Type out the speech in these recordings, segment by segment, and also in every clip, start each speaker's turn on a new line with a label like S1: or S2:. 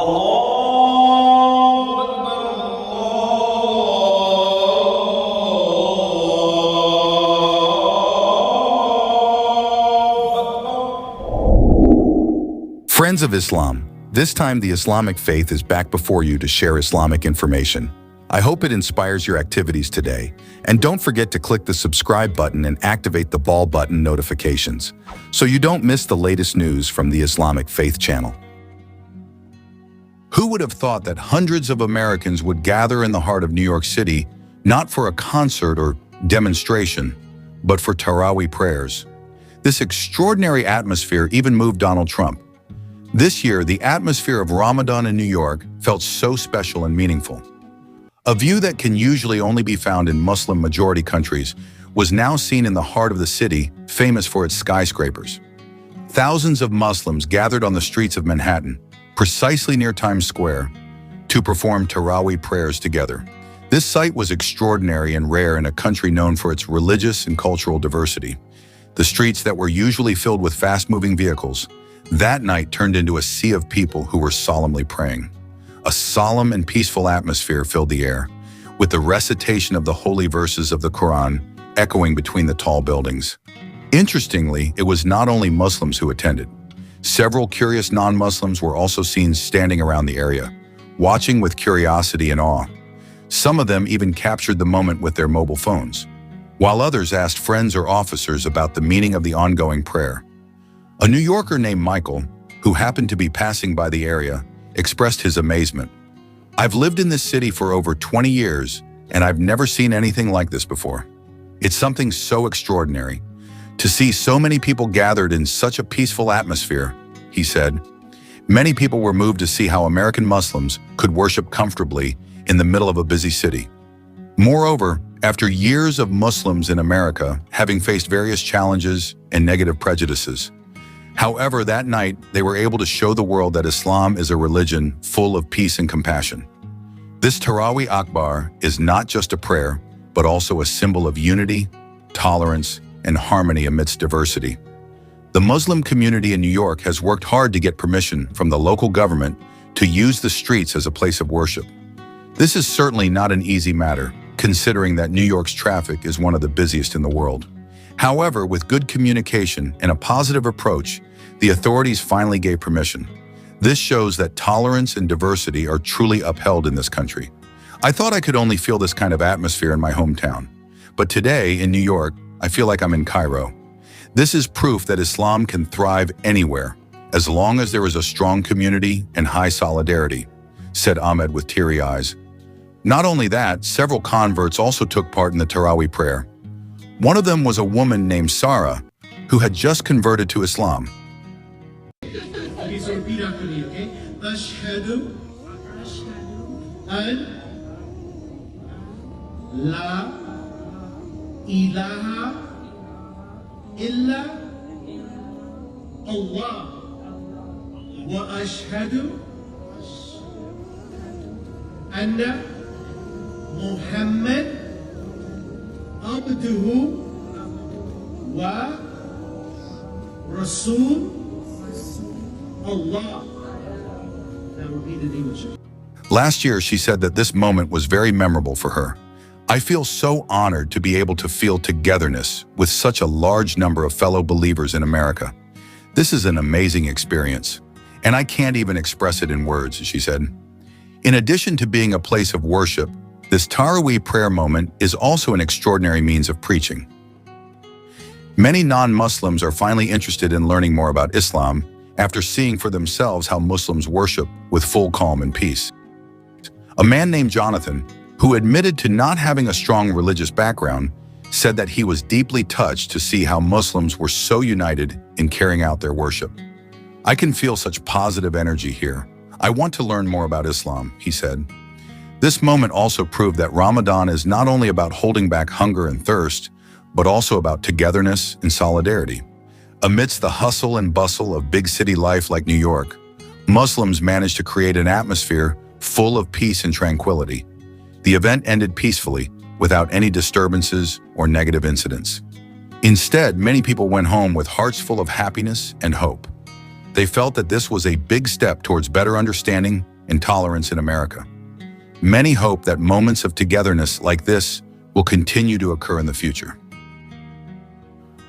S1: Allahu Akbar,
S2: Friends of Islam, this time the Islamic faith is back before you to share Islamic information. I hope it inspires your activities today. And don't forget to click the subscribe button and activate the bell button notifications so you don't miss the latest news from the Islamic Faith channel. Who would have thought that hundreds of Americans would gather in the heart of New York City, not for a concert or demonstration, but for Tarawih prayers? This extraordinary atmosphere even moved Donald Trump. This year, the atmosphere of Ramadan in New York felt so special and meaningful. A view that can usually only be found in Muslim-majority countries was now seen in the heart of the city, famous for its skyscrapers. Thousands of Muslims gathered on the streets of Manhattan, precisely near Times Square, to perform Tarawih prayers together. This sight was extraordinary and rare in a country known for its religious and cultural diversity. The streets that were usually filled with fast-moving vehicles that night turned into a sea of people who were solemnly praying. A solemn and peaceful atmosphere filled the air, with the recitation of the holy verses of the Quran echoing between the tall buildings. Interestingly, it was not only Muslims who attended. Several curious non-Muslims were also seen standing around the area, watching with curiosity and awe. Some of them even captured the moment with their mobile phones, while others asked friends or officers about the meaning of the ongoing prayer. A New Yorker named Michael, who happened to be passing by the area, expressed his amazement. "I've lived in this city for over 20 years, and I've never seen anything like this before. It's something so extraordinary. To see so many people gathered in such a peaceful atmosphere," he said. Many people were moved to see how American Muslims could worship comfortably in the middle of a busy city. Moreover, after years of Muslims in America having faced various challenges and negative prejudices, however, that night they were able to show the world that Islam is a religion full of peace and compassion. This Tarawih Akbar is not just a prayer, but also a symbol of unity, tolerance, and harmony amidst diversity. The Muslim community in New York has worked hard to get permission from the local government to use the streets as a place of worship. This is certainly not an easy matter, considering that New York's traffic is one of the busiest in the world. However, with good communication and a positive approach, the authorities finally gave permission. This shows that tolerance and diversity are truly upheld in this country. I thought I could only feel this kind of atmosphere in my hometown, but today in New York, I feel like I'm in Cairo. This is proof that Islam can thrive anywhere, as long as there is a strong community and high solidarity, said Ahmed with teary eyes. Not only that, several converts also took part in the Tarawih prayer. One of them was a woman named Sarah, who had just converted to Islam.
S3: Please repeat after me, okay? Ashhadu an la ilaha illa Allah wa ashhadu anna Muhammad abduhu wa rasul Allah. Now repeat in English.
S2: Last year, she said that this moment was very memorable for her. "I feel so honored to be able to feel togetherness with such a large number of fellow believers in America. This is an amazing experience, and I can't even express it in words," she said. In addition to being a place of worship, this Tarawih prayer moment is also an extraordinary means of preaching. Many non-Muslims are finally interested in learning more about Islam after seeing for themselves how Muslims worship with full calm and peace. A man named Jonathan, who admitted to not having a strong religious background, said that he was deeply touched to see how Muslims were so united in carrying out their worship. "I can feel such positive energy here. I want to learn more about Islam," he said. This moment also proved that Ramadan is not only about holding back hunger and thirst, but also about togetherness and solidarity. Amidst the hustle and bustle of big city life like New York, Muslims managed to create an atmosphere full of peace and tranquility. The event ended peacefully, without any disturbances or negative incidents. Instead, many people went home with hearts full of happiness and hope. They felt that this was a big step towards better understanding and tolerance in America. Many hope that moments of togetherness like this will continue to occur in the future.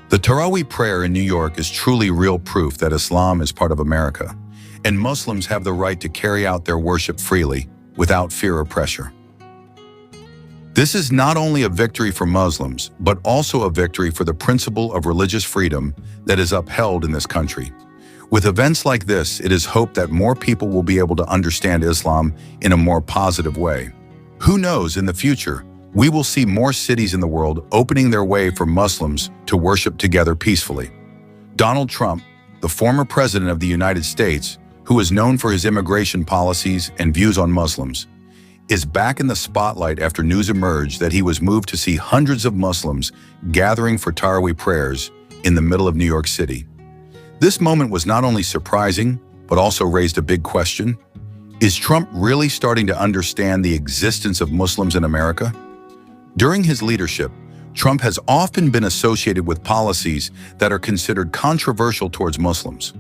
S2: The Tarawih prayer in New York is truly real proof that Islam is part of America, and Muslims have the right to carry out their worship freely, without fear or pressure. This is not only a victory for Muslims, but also a victory for the principle of religious freedom that is upheld in this country. With events like this, it is hoped that more people will be able to understand Islam in a more positive way. Who knows, in the future, we will see more cities in the world opening their way for Muslims to worship together peacefully. Donald Trump, the former president of the United States, who is known for his immigration policies and views on Muslims, is back in the spotlight after news emerged that he was moved to see hundreds of Muslims gathering for Tarawih prayers in the middle of New York City. This moment was not only surprising, but also raised a big question. Is Trump really starting to understand the existence of Muslims in America? During his leadership, Trump has often been associated with policies that are considered controversial towards Muslims.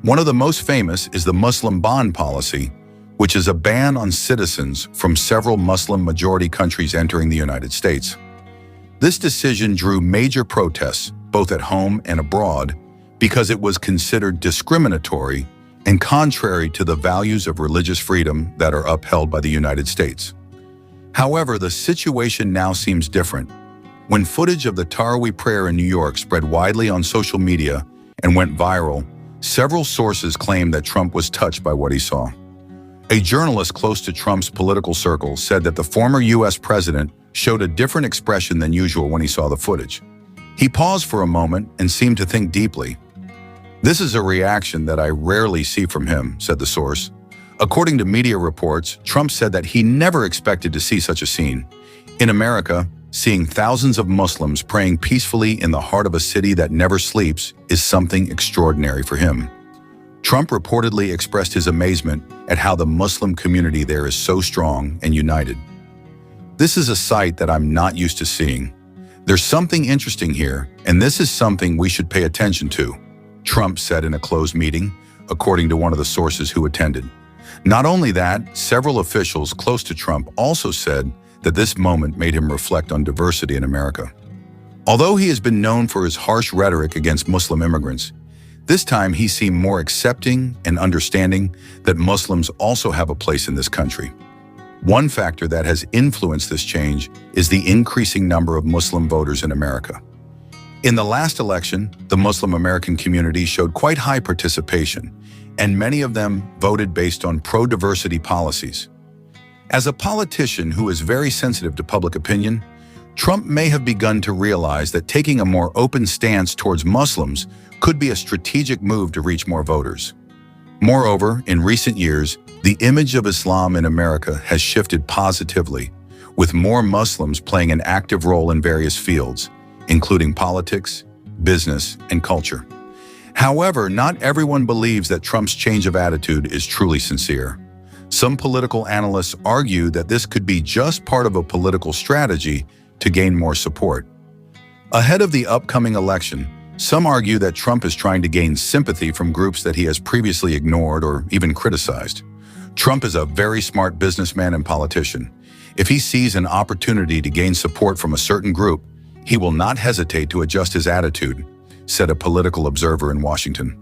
S2: One of the most famous is the Muslim bond policy, which is a ban on citizens from several Muslim-majority countries entering the United States. This decision drew major protests, both at home and abroad, because it was considered discriminatory and contrary to the values of religious freedom that are upheld by the United States. However, the situation now seems different. When footage of the Tarawih prayer in New York spread widely on social media and went viral, several sources claimed that Trump was touched by what he saw. A journalist close to Trump's political circle said that the former U.S. president showed a different expression than usual when he saw the footage. He paused for a moment and seemed to think deeply. "This is a reaction that I rarely see from him," said the source. According to media reports, Trump said that he never expected to see such a scene. In America, seeing thousands of Muslims praying peacefully in the heart of a city that never sleeps is something extraordinary for him. Trump reportedly expressed his amazement at how the Muslim community there is so strong and united. "This is a sight that I'm not used to seeing. There's something interesting here, and this is something we should pay attention to," Trump said in a closed meeting, according to one of the sources who attended. Not only that, several officials close to Trump also said that this moment made him reflect on diversity in America. Although he has been known for his harsh rhetoric against Muslim immigrants, this time he seemed more accepting and understanding that Muslims also have a place in this country. One factor that has influenced this change is the increasing number of Muslim voters in America. In the last election, the Muslim American community showed quite high participation, and many of them voted based on pro-diversity policies. As a politician who is very sensitive to public opinion, Trump may have begun to realize that taking a more open stance towards Muslims could be a strategic move to reach more voters. Moreover, in recent years, the image of Islam in America has shifted positively, with more Muslims playing an active role in various fields, including politics, business, and culture. However, not everyone believes that Trump's change of attitude is truly sincere. Some political analysts argue that this could be just part of a political strategy to gain more support. Ahead of the upcoming election, some argue that Trump is trying to gain sympathy from groups that he has previously ignored or even criticized. Trump is a very smart businessman and politician. If he sees an opportunity to gain support from a certain group, he will not hesitate to adjust his attitude, said a political observer in Washington.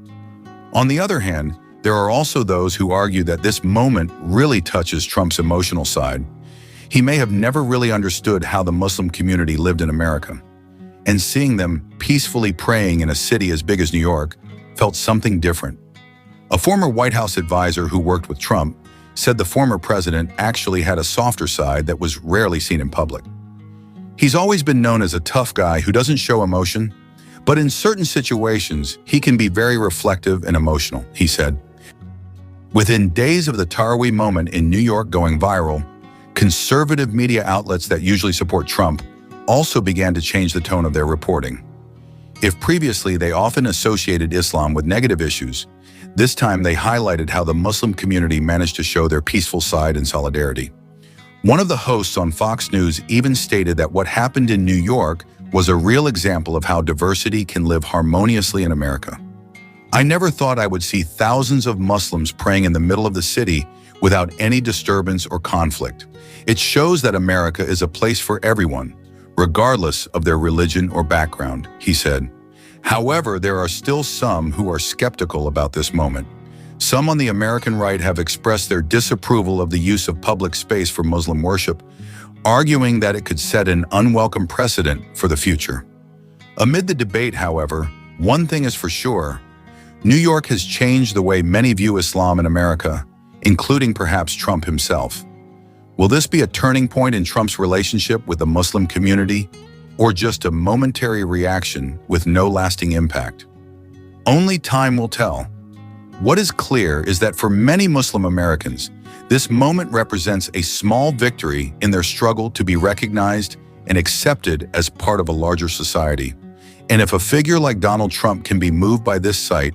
S2: On the other hand, there are also those who argue that this moment really touches Trump's emotional side. He may have never really understood how the Muslim community lived in America, and seeing them peacefully praying in a city as big as New York felt something different. A former White House advisor who worked with Trump said the former president actually had a softer side that was rarely seen in public. "He's always been known as a tough guy who doesn't show emotion, but in certain situations, he can be very reflective and emotional," he said. Within days of the Tarawih moment in New York going viral, conservative media outlets that usually support Trump also began to change the tone of their reporting. If previously they often associated Islam with negative issues, this time they highlighted how the Muslim community managed to show their peaceful side and solidarity. One of the hosts on Fox News even stated that what happened in New York was a real example of how diversity can live harmoniously in America. I never thought I would see thousands of Muslims praying in the middle of the city without any disturbance or conflict. It shows that America is a place for everyone, regardless of their religion or background, he said. However, there are still some who are skeptical about this moment. Some on the American right have expressed their disapproval of the use of public space for Muslim worship, arguing that it could set an unwelcome precedent for the future. Amid the debate, however, one thing is for sure: New York has changed the way many view Islam in America, including perhaps Trump himself. Will this be a turning point in Trump's relationship with the Muslim community, or just a momentary reaction with no lasting impact? Only time will tell. What is clear is that for many Muslim Americans, this moment represents a small victory in their struggle to be recognized and accepted as part of a larger society. And if a figure like Donald Trump can be moved by this sight,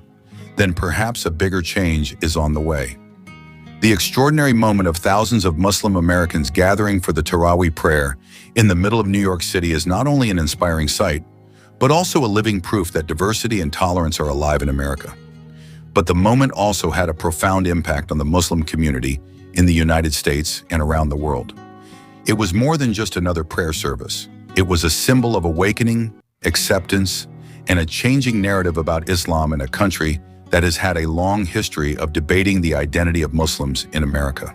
S2: then perhaps a bigger change is on the way. The extraordinary moment of thousands of Muslim Americans gathering for the Tarawih prayer in the middle of New York City is not only an inspiring sight, but also a living proof that diversity and tolerance are alive in America. But the moment also had a profound impact on the Muslim community in the United States and around the world. It was more than just another prayer service. It was a symbol of awakening, acceptance, and a changing narrative about Islam in a country that has had a long history of debating the identity of Muslims in America.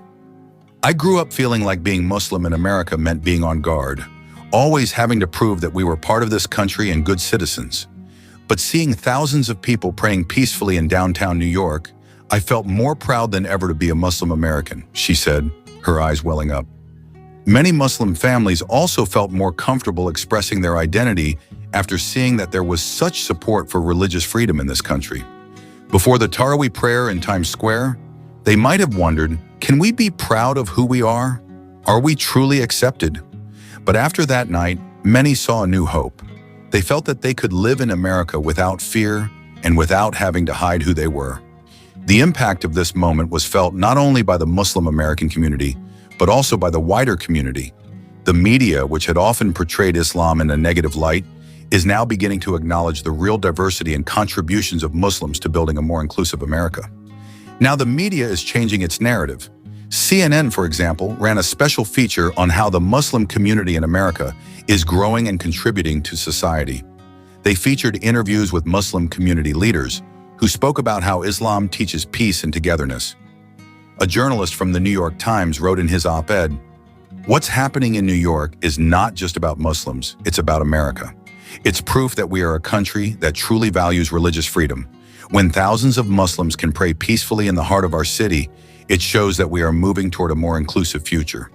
S2: I grew up feeling like being Muslim in America meant being on guard, always having to prove that we were part of this country and good citizens. But seeing thousands of people praying peacefully in downtown New York, I felt more proud than ever to be a Muslim American, she said, her eyes welling up. Many Muslim families also felt more comfortable expressing their identity after seeing that there was such support for religious freedom in this country. Before the Tarawih prayer in Times Square, they might have wondered, can we be proud of who we are? Are we truly accepted? But after that night, many saw a new hope. They felt that they could live in America without fear and without having to hide who they were. The impact of this moment was felt not only by the Muslim American community, but also by the wider community. The media, which had often portrayed Islam in a negative light, is now beginning to acknowledge the real diversity and contributions of Muslims to building a more inclusive America. Now the media is changing its narrative. CNN, for example, ran a special feature on how the Muslim community in America is growing and contributing to society. They featured interviews with Muslim community leaders who spoke about how Islam teaches peace and togetherness. A journalist from the New York Times wrote in his op-ed, "What's happening in New York is not just about Muslims, it's about America. It's proof that we are a country that truly values religious freedom. When thousands of Muslims can pray peacefully in the heart of our city, it shows that we are moving toward a more inclusive future."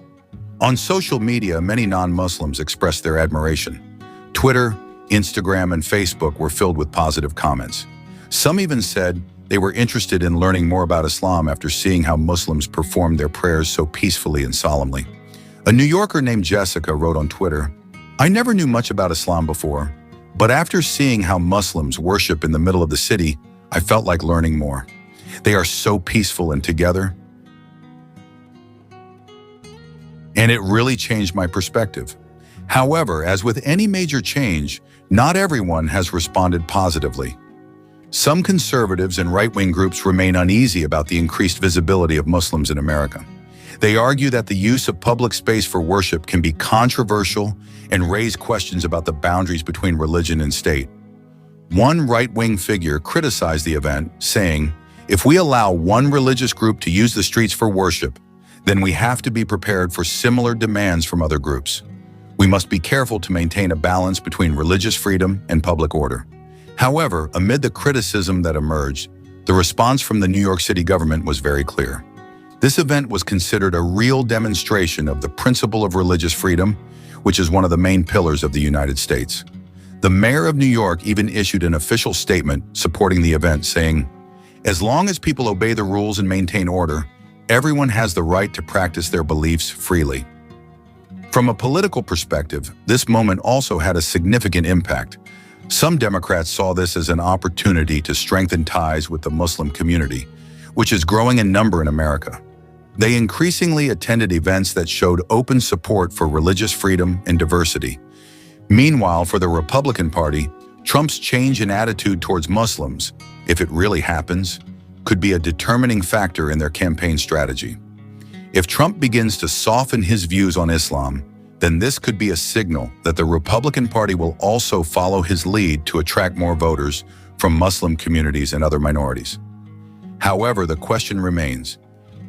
S2: On social media, many non-Muslims expressed their admiration. Twitter, Instagram, and Facebook were filled with positive comments. Some even said they were interested in learning more about Islam after seeing how Muslims performed their prayers so peacefully and solemnly. A New Yorker named Jessica wrote on Twitter, "I never knew much about Islam before, but after seeing how Muslims worship in the middle of the city, I felt like learning more. They are so peaceful and together. And it really changed my perspective." However, as with any major change, not everyone has responded positively. Some conservatives and right-wing groups remain uneasy about the increased visibility of Muslims in America. They argue that the use of public space for worship can be controversial and raise questions about the boundaries between religion and state. One right-wing figure criticized the event, saying, "If we allow one religious group to use the streets for worship, then we have to be prepared for similar demands from other groups. We must be careful to maintain a balance between religious freedom and public order." However, amid the criticism that emerged, the response from the New York City government was very clear. This event was considered a real demonstration of the principle of religious freedom, which is one of the main pillars of the United States. The mayor of New York even issued an official statement supporting the event, saying, "As long as people obey the rules and maintain order, everyone has the right to practice their beliefs freely." From a political perspective, this moment also had a significant impact. Some Democrats saw this as an opportunity to strengthen ties with the Muslim community, which is growing in number in America. They increasingly attended events that showed open support for religious freedom and diversity. Meanwhile, for the Republican Party, Trump's change in attitude towards Muslims if it really happens, could be a determining factor in their campaign strategy. If Trump begins to soften his views on Islam, then this could be a signal that the Republican Party will also follow his lead to attract more voters from Muslim communities and other minorities. However, the question remains,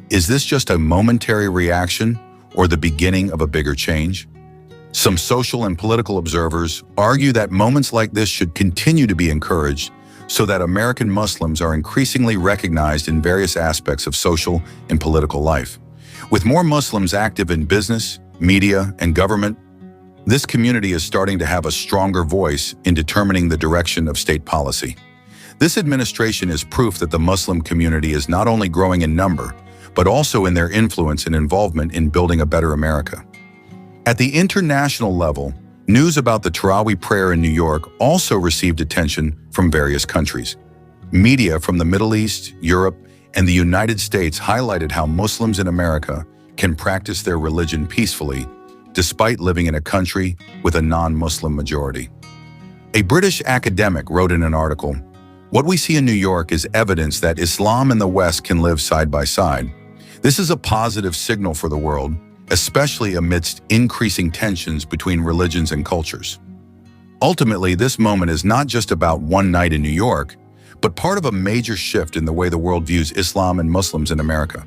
S2: is this just a momentary reaction or the beginning of a bigger change? Some social and political observers argue that moments like this should continue to be encouraged so that American Muslims are increasingly recognized in various aspects of social and political life. With more Muslims active in business, media, and government, this community is starting to have a stronger voice in determining the direction of state policy. This administration is proof that the Muslim community is not only growing in number, but also in their influence and involvement in building a better America. At the international level, news about the Tarawih prayer in New York also received attention from various countries. Media from the Middle East, Europe, and the United States highlighted how Muslims in America can practice their religion peacefully, despite living in a country with a non-Muslim majority. A British academic wrote in an article, "What we see in New York is evidence that Islam and the West can live side by side. This is a positive signal for the world, especially amidst increasing tensions between religions and cultures." Ultimately, this moment is not just about one night in New York, but part of a major shift in the way the world views Islam and Muslims in America.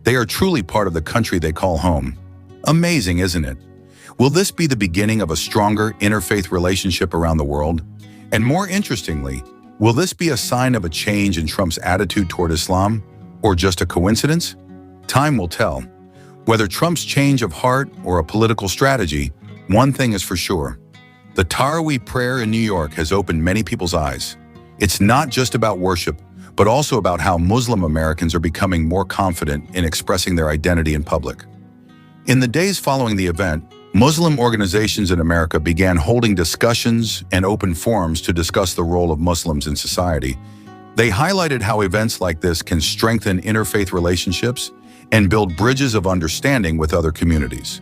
S2: They are truly part of the country they call home. Amazing, isn't it? Will this be the beginning of a stronger interfaith relationship around the world? And more interestingly, will this be a sign of a change in Trump's attitude toward Islam, or just a coincidence? Time will tell. Whether Trump's change of heart or a political strategy, one thing is for sure. The Tarawih prayer in New York has opened many people's eyes. It's not just about worship, but also about how Muslim Americans are becoming more confident in expressing their identity in public. In the days following the event, Muslim organizations in America began holding discussions and open forums to discuss the role of Muslims in society. They highlighted how events like this can strengthen interfaith relationships and build bridges of understanding with other communities.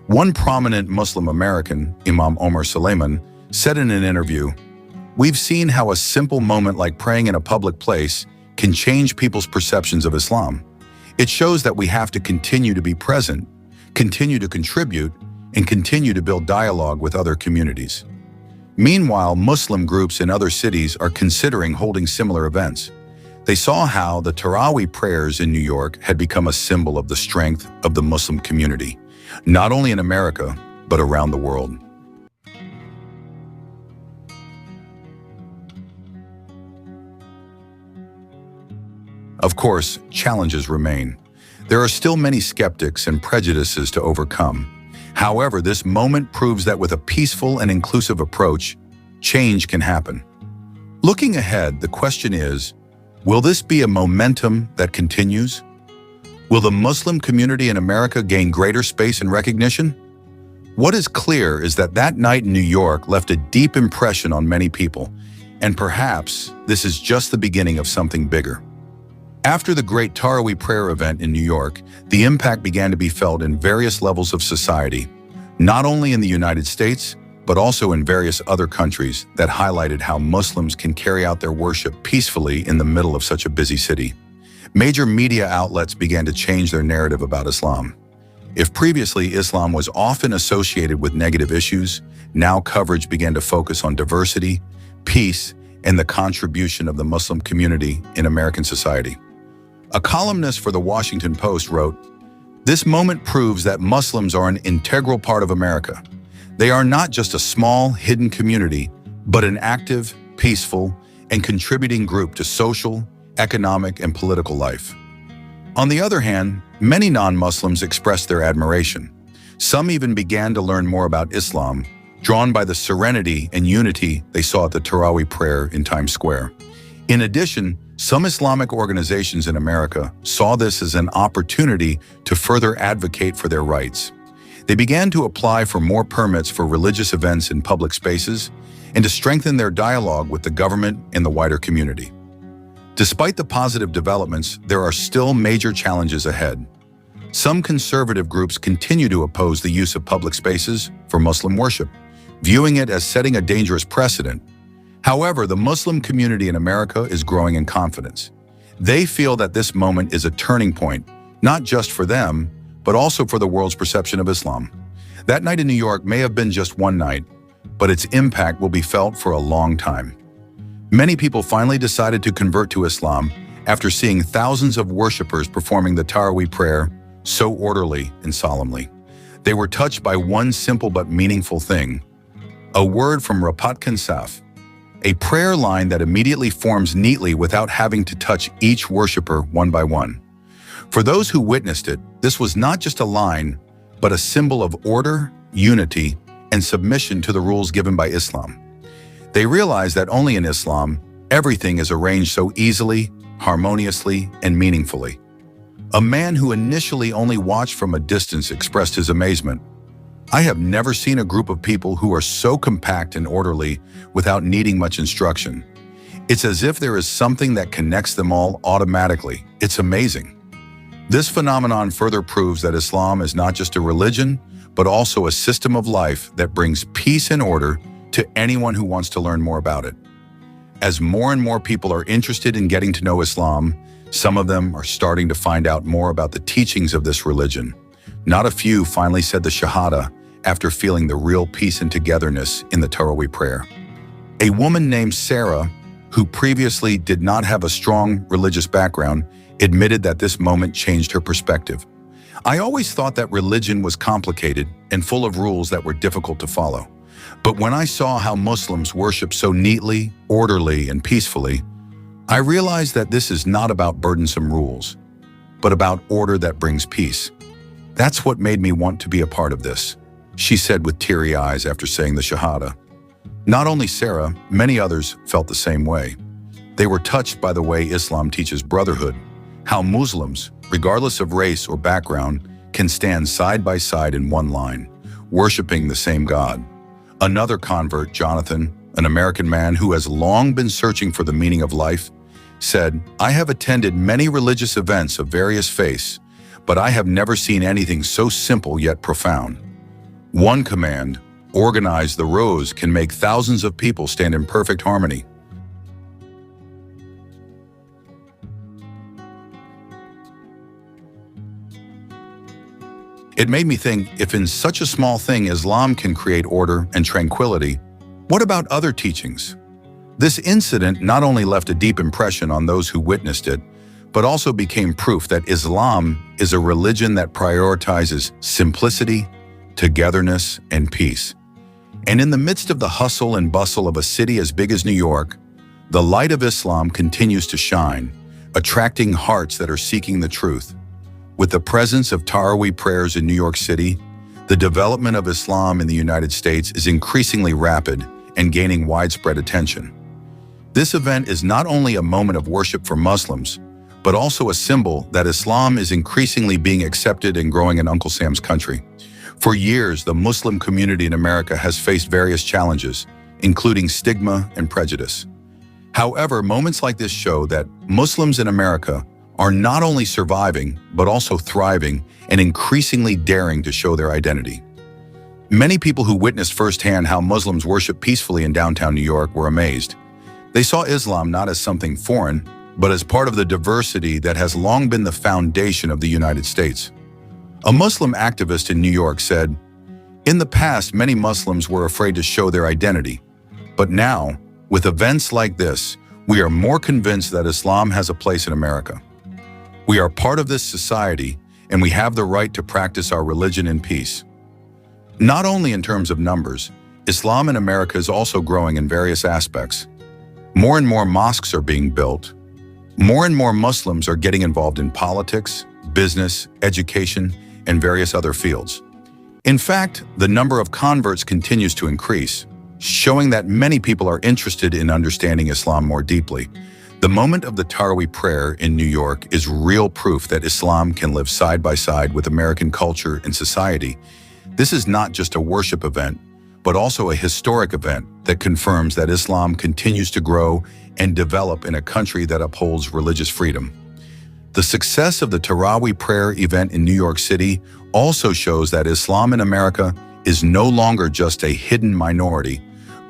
S2: One prominent Muslim American, Imam Omar Suleiman, said in an interview, "We've seen how a simple moment like praying in a public place can change people's perceptions of Islam. It shows that we have to continue to be present, continue to contribute, and continue to build dialogue with other communities." Meanwhile, Muslim groups in other cities are considering holding similar events. They saw how the Tarawih prayers in New York had become a symbol of the strength of the Muslim community, not only in America, but around the world. Of course, challenges remain. There are still many skeptics and prejudices to overcome. However, this moment proves that with a peaceful and inclusive approach, change can happen. Looking ahead, the question is, will this be a momentum that continues? Will the Muslim community in America gain greater space and recognition? What is clear is that that night in New York left a deep impression on many people, and perhaps this is just the beginning of something bigger. After the great Tarawih prayer event in New York, the impact began to be felt in various levels of society, not only in the United States, but also in various other countries that highlighted how Muslims can carry out their worship peacefully in the middle of such a busy city. Major media outlets began to change their narrative about Islam. If previously Islam was often associated with negative issues, now coverage began to focus on diversity, peace, and the contribution of the Muslim community in American society. A columnist for the Washington Post wrote, "This moment proves that Muslims are an integral part of America. They are not just a small, hidden community, but an active, peaceful, and contributing group to social, economic, and political life." On the other hand, many non-Muslims expressed their admiration. Some even began to learn more about Islam, drawn by the serenity and unity they saw at the Tarawih prayer in Times Square. In addition, some Islamic organizations in America saw this as an opportunity to further advocate for their rights. They began to apply for more permits for religious events in public spaces and to strengthen their dialogue with the government and the wider community. Despite the positive developments, there are still major challenges ahead. Some conservative groups continue to oppose the use of public spaces for Muslim worship, viewing it as setting a dangerous precedent. However, the Muslim community in America is growing in confidence. They feel that this moment is a turning point, not just for them, but also for the world's perception of Islam. That night in New York may have been just one night, but its impact will be felt for a long time. Many people finally decided to convert to Islam after seeing thousands of worshippers performing the Tarawih prayer so orderly and solemnly. They were touched by one simple but meaningful thing, a word from Rapat Kansaf, a prayer line that immediately forms neatly without having to touch each worshipper one by one. For those who witnessed it, this was not just a line, but a symbol of order, unity, and submission to the rules given by Islam. They realized that only in Islam, everything is arranged so easily, harmoniously, and meaningfully. A man who initially only watched from a distance expressed his amazement. I have never seen a group of people who are so compact and orderly without needing much instruction. It's as if there is something that connects them all automatically. It's amazing. This phenomenon further proves that Islam is not just a religion, but also a system of life that brings peace and order to anyone who wants to learn more about it. As more and more people are interested in getting to know Islam, some of them are starting to find out more about the teachings of this religion. Not a few finally said the Shahada after feeling the real peace and togetherness in the Tarawih prayer. A woman named Sarah, who previously did not have a strong religious background, admitted that this moment changed her perspective. I always thought that religion was complicated and full of rules that were difficult to follow. But when I saw how Muslims worship so neatly, orderly, and peacefully, I realized that this is not about burdensome rules, but about order that brings peace. That's what made me want to be a part of this, she said with teary eyes after saying the Shahada. Not only Sarah, many others felt the same way. They were touched by the way Islam teaches brotherhood, how Muslims, regardless of race or background, can stand side by side in one line, worshiping the same God. Another convert, Jonathan, an American man who has long been searching for the meaning of life, said, "I have attended many religious events of various faiths, but I have never seen anything so simple yet profound. One command, organize the rows, can make thousands of people stand in perfect harmony." It made me think, if in such a small thing Islam can create order and tranquility, what about other teachings? This incident not only left a deep impression on those who witnessed it, but also became proof that Islam is a religion that prioritizes simplicity, togetherness, and peace. And in the midst of the hustle and bustle of a city as big as New York, the light of Islam continues to shine, attracting hearts that are seeking the truth. With the presence of Tarawih prayers in New York City, the development of Islam in the United States is increasingly rapid and gaining widespread attention. This event is not only a moment of worship for Muslims, but also a symbol that Islam is increasingly being accepted and growing in Uncle Sam's country. For years, the Muslim community in America has faced various challenges, including stigma and prejudice. However, moments like this show that Muslims in America are not only surviving, but also thriving and increasingly daring to show their identity. Many people who witnessed firsthand how Muslims worship peacefully in downtown New York were amazed. They saw Islam not as something foreign, but as part of the diversity that has long been the foundation of the United States. A Muslim activist in New York said, "In the past, many Muslims were afraid to show their identity. But now, with events like this, we are more convinced that Islam has a place in America. We are part of this society, and we have the right to practice our religion in peace." Not only in terms of numbers, Islam in America is also growing in various aspects. More and more mosques are being built. More and more Muslims are getting involved in politics, business, education, and various other fields. In fact, the number of converts continues to increase, showing that many people are interested in understanding Islam more deeply. The moment of the Tarawih prayer in New York is real proof that Islam can live side by side with American culture and society. This is not just a worship event, but also a historic event that confirms that Islam continues to grow and develop in a country that upholds religious freedom. The success of the Tarawih prayer event in New York City also shows that Islam in America is no longer just a hidden minority,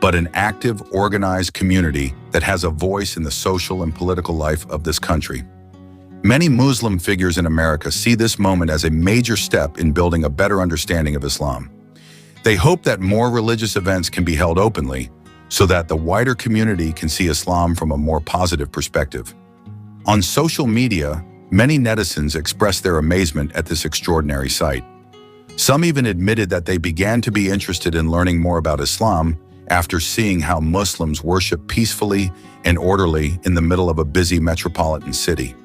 S2: but an active, organized community that has a voice in the social and political life of this country. Many Muslim figures in America see this moment as a major step in building a better understanding of Islam. They hope that more religious events can be held openly so that the wider community can see Islam from a more positive perspective. On social media, many netizens expressed their amazement at this extraordinary sight. Some even admitted that they began to be interested in learning more about Islam after seeing how Muslims worship peacefully and orderly in the middle of a busy metropolitan city.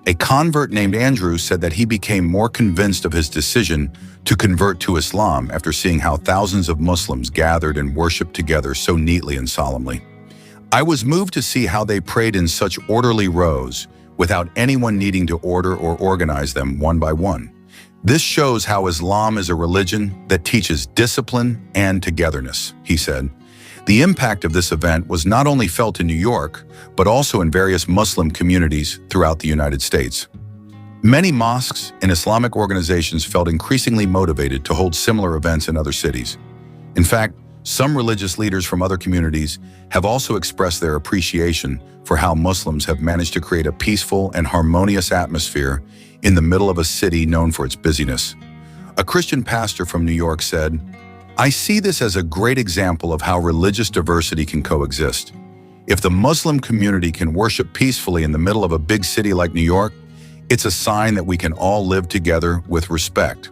S2: A convert named Andrew said that he became more convinced of his decision to convert to Islam after seeing how thousands of Muslims gathered and worshiped together so neatly and solemnly. I was moved to see how they prayed in such orderly rows without anyone needing to order or organize them one by one. This shows how Islam is a religion that teaches discipline and togetherness, he said. The impact of this event was not only felt in New York, but also in various Muslim communities throughout the United States. Many mosques and Islamic organizations felt increasingly motivated to hold similar events in other cities. In fact, some religious leaders from other communities have also expressed their appreciation for how Muslims have managed to create a peaceful and harmonious atmosphere in the middle of a city known for its busyness. A Christian pastor from New York said, "I see this as a great example of how religious diversity can coexist. If the Muslim community can worship peacefully in the middle of a big city like New York, it's a sign that we can all live together with respect."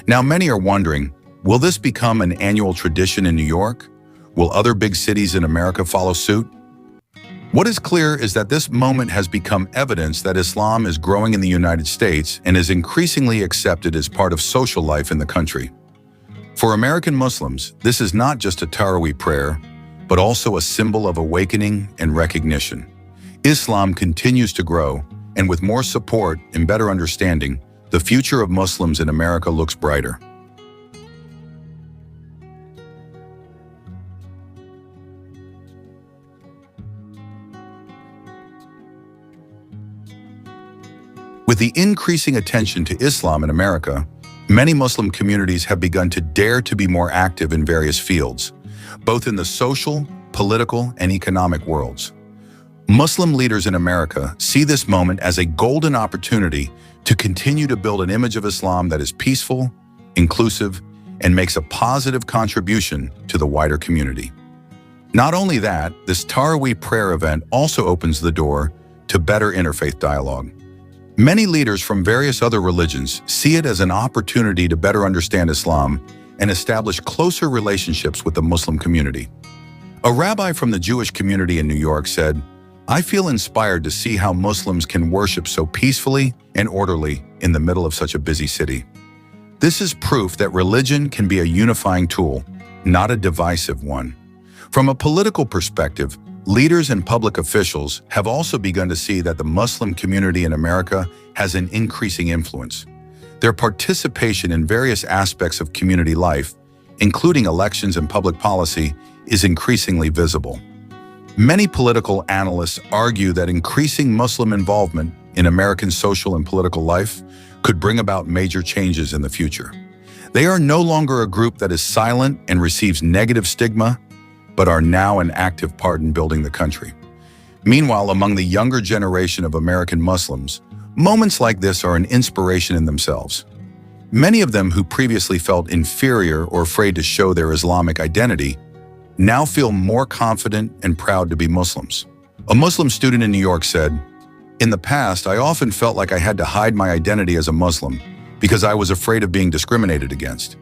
S2: Now, many are wondering, will this become an annual tradition in New York? Will other big cities in America follow suit? What is clear is that this moment has become evidence that Islam is growing in the United States and is increasingly accepted as part of social life in the country. For American Muslims, this is not just a Tarawih prayer, but also a symbol of awakening and recognition. Islam continues to grow, and with more support and better understanding, the future of Muslims in America looks brighter. With the increasing attention to Islam in America, many Muslim communities have begun to dare to be more active in various fields, both in the social, political, and economic worlds. Muslim leaders in America see this moment as a golden opportunity to continue to build an image of Islam that is peaceful, inclusive, and makes a positive contribution to the wider community. Not only that, this Tarawih prayer event also opens the door to better interfaith dialogue. Many leaders from various other religions see it as an opportunity to better understand Islam and establish closer relationships with the Muslim community. A rabbi from the Jewish community in New York said, "I feel inspired to see how Muslims can worship so peacefully and orderly in the middle of such a busy city. This is proof that religion can be a unifying tool, not a divisive one." From a political perspective, leaders and public officials have also begun to see that the Muslim community in America has an increasing influence. Their participation in various aspects of community life, including elections and public policy, is increasingly visible. Many political analysts argue that increasing Muslim involvement in American social and political life could bring about major changes in the future. They are no longer a group that is silent and receives negative stigma, but are now an active part in building the country. Meanwhile, among the younger generation of American Muslims, moments like this are an inspiration in themselves. Many of them who previously felt inferior or afraid to show their Islamic identity now feel more confident and proud to be Muslims. A Muslim student in New York said, "In the past, I often felt like I had to hide my identity as a Muslim because I was afraid of being discriminated against.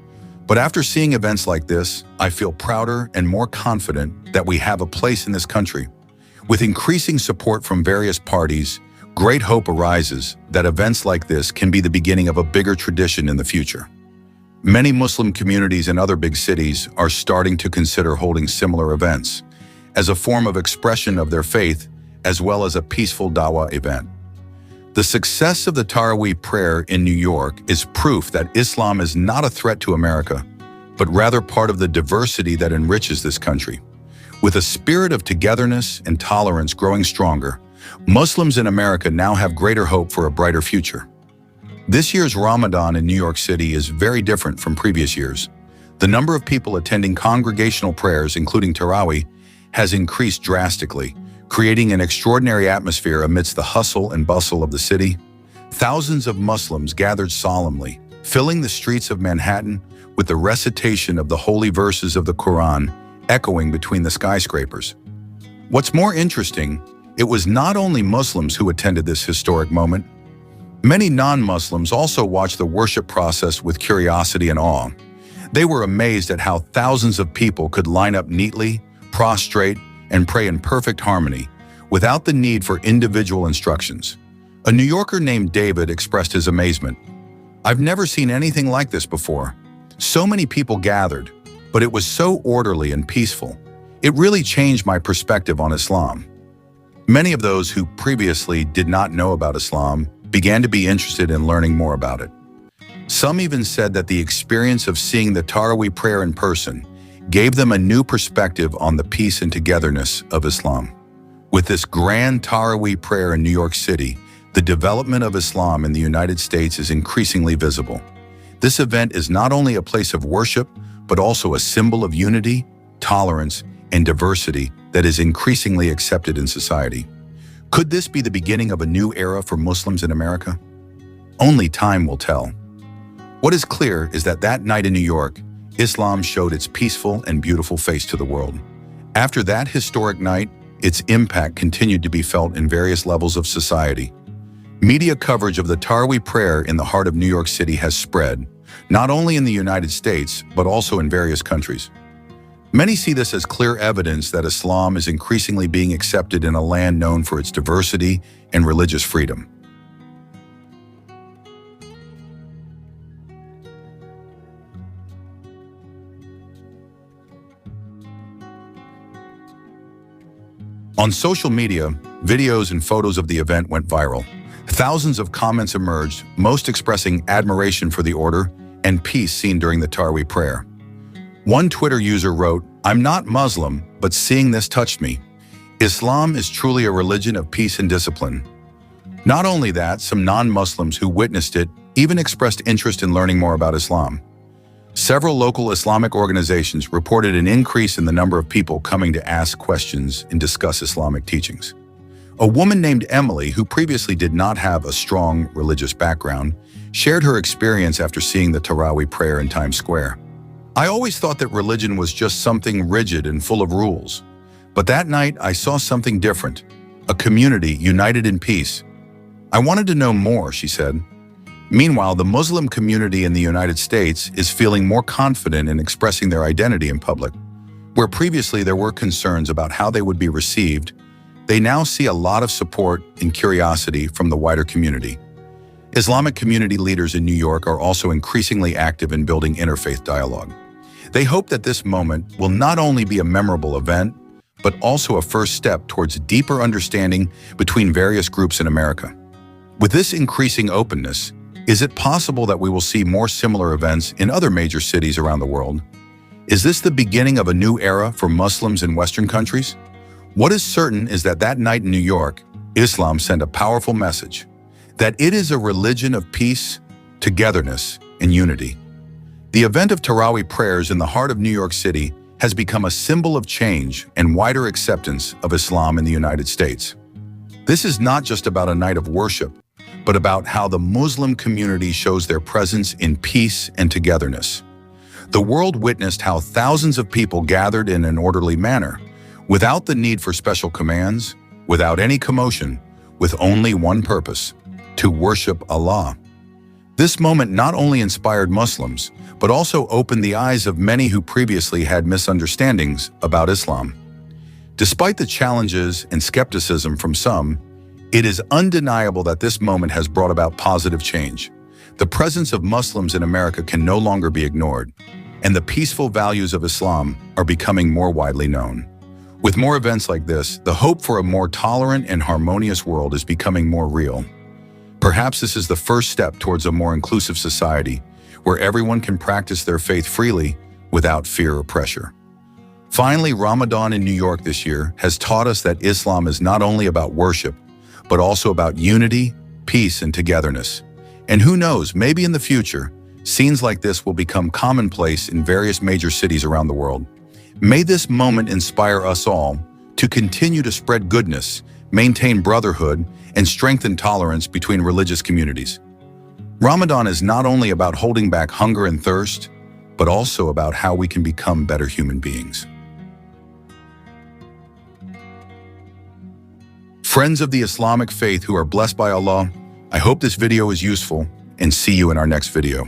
S2: But after seeing events like this, I feel prouder and more confident that we have a place in this country. With increasing support from various parties, great hope arises that events like this can be the beginning of a bigger tradition in the future." Many Muslim communities in other big cities are starting to consider holding similar events as a form of expression of their faith, as well as a peaceful dawah event. The success of the Tarawih prayer in New York is proof that Islam is not a threat to America, but rather part of the diversity that enriches this country. With a spirit of togetherness and tolerance growing stronger, Muslims in America now have greater hope for a brighter future. This year's Ramadan in New York City is very different from previous years. The number of people attending congregational prayers, including Tarawih, has increased drastically, creating an extraordinary atmosphere amidst the hustle and bustle of the city. Thousands of Muslims gathered solemnly, filling the streets of Manhattan with the recitation of the holy verses of the Quran echoing between the skyscrapers. What's more interesting, it was not only Muslims who attended this historic moment. Many non-Muslims also watched the worship process with curiosity and awe. They were amazed at how thousands of people could line up neatly, prostrate, and pray in perfect harmony, without the need for individual instructions. A New Yorker named David expressed his amazement. "I've never seen anything like this before. So many people gathered, but it was so orderly and peaceful. It really changed my perspective on Islam." Many of those who previously did not know about Islam began to be interested in learning more about it. Some even said that the experience of seeing the Tarawih prayer in person gave them a new perspective on the peace and togetherness of Islam. With this grand Tarawih prayer in New York City, the development of Islam in the United States is increasingly visible. This event is not only a place of worship, but also a symbol of unity, tolerance, and diversity that is increasingly accepted in society. Could this be the beginning of a new era for Muslims in America? Only time will tell. What is clear is that night in New York, Islam showed its peaceful and beautiful face to the world. After that historic night, its impact continued to be felt in various levels of society. Media coverage of the Tarawih prayer in the heart of New York City has spread, not only in the United States, but also in various countries. Many see this as clear evidence that Islam is increasingly being accepted in a land known for its diversity and religious freedom. On social media, videos and photos of the event went viral. Thousands of comments emerged, most expressing admiration for the order and peace seen during the Tarawih prayer. One Twitter user wrote, "I'm not Muslim, but seeing this touched me. Islam is truly a religion of peace and discipline." Not only that, some non-Muslims who witnessed it even expressed interest in learning more about Islam. Several local Islamic organizations reported an increase in the number of people coming to ask questions and discuss Islamic teachings. A woman named Emily, who previously did not have a strong religious background, shared her experience after seeing the Tarawih prayer in Times Square. "I always thought that religion was just something rigid and full of rules. But that night, I saw something different, a community united in peace. I wanted to know more," she said. Meanwhile, the Muslim community in the United States is feeling more confident in expressing their identity in public. Where previously there were concerns about how they would be received, they now see a lot of support and curiosity from the wider community. Islamic community leaders in New York are also increasingly active in building interfaith dialogue. They hope that this moment will not only be a memorable event, but also a first step towards deeper understanding between various groups in America. With this increasing openness, is it possible that we will see more similar events in other major cities around the world? Is this the beginning of a new era for Muslims in Western countries? What is certain is that night in New York, Islam sent a powerful message, that it is a religion of peace, togetherness, and unity. The event of Tarawih prayers in the heart of New York City has become a symbol of change and wider acceptance of Islam in the United States. This is not just about a night of worship, but about how the Muslim community shows their presence in peace and togetherness. The world witnessed how thousands of people gathered in an orderly manner, without the need for special commands, without any commotion, with only one purpose: to worship Allah. This moment not only inspired Muslims, but also opened the eyes of many who previously had misunderstandings about Islam. Despite the challenges and skepticism from some, it is undeniable that this moment has brought about positive change. The presence of Muslims in America can no longer be ignored, and the peaceful values of Islam are becoming more widely known. With more events like this, the hope for a more tolerant and harmonious world is becoming more real. Perhaps this is the first step towards a more inclusive society, where everyone can practice their faith freely without fear or pressure. Finally, Ramadan in New York this year has taught us that Islam is not only about worship, but also about unity, peace, and togetherness. And who knows, maybe in the future, Scenes like this will become commonplace in various major cities around the world. May this moment inspire us all to continue to spread goodness, maintain brotherhood, and strengthen tolerance between religious communities. Ramadan is not only about holding back hunger and thirst, but also about how we can become better human beings. Friends of the Islamic faith who are blessed by Allah, I hope this video is useful and see you in our next video.